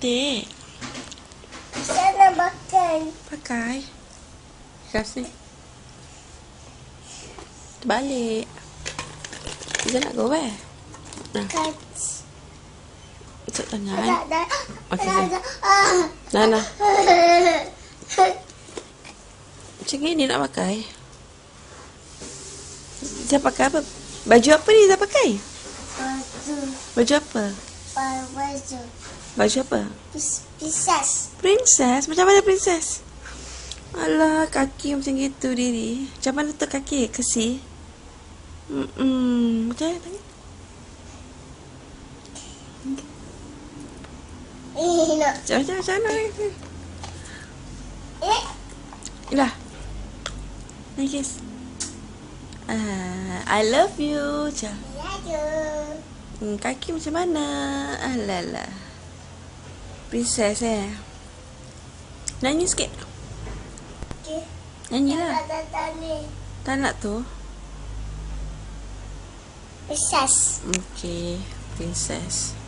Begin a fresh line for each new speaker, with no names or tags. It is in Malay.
cantik.
Sana makan.
Pakai. Kasih. Terbalik. Kita nak go where? Nah.
Kat.
Masuk tangan.
Dah.
Okey. Nah. Macam ni nak pakai. Dia pakai apa? Baju apa ni dia pakai? Baju apa?
Baju.
Baju apa?
Princess.
Princess? Macam mana princess? Alah, kaki macam gitu diri. Macam mana tu kaki? Kesi? Macam mana tangan? Macam mana? Lah. Nangis. I love you. Macam. Kaki macam mana? Alah. Princess Nyanyi sikit.
Okay.
Nyanyilah. Tak nak tu.
Princess.
Okay. Princess.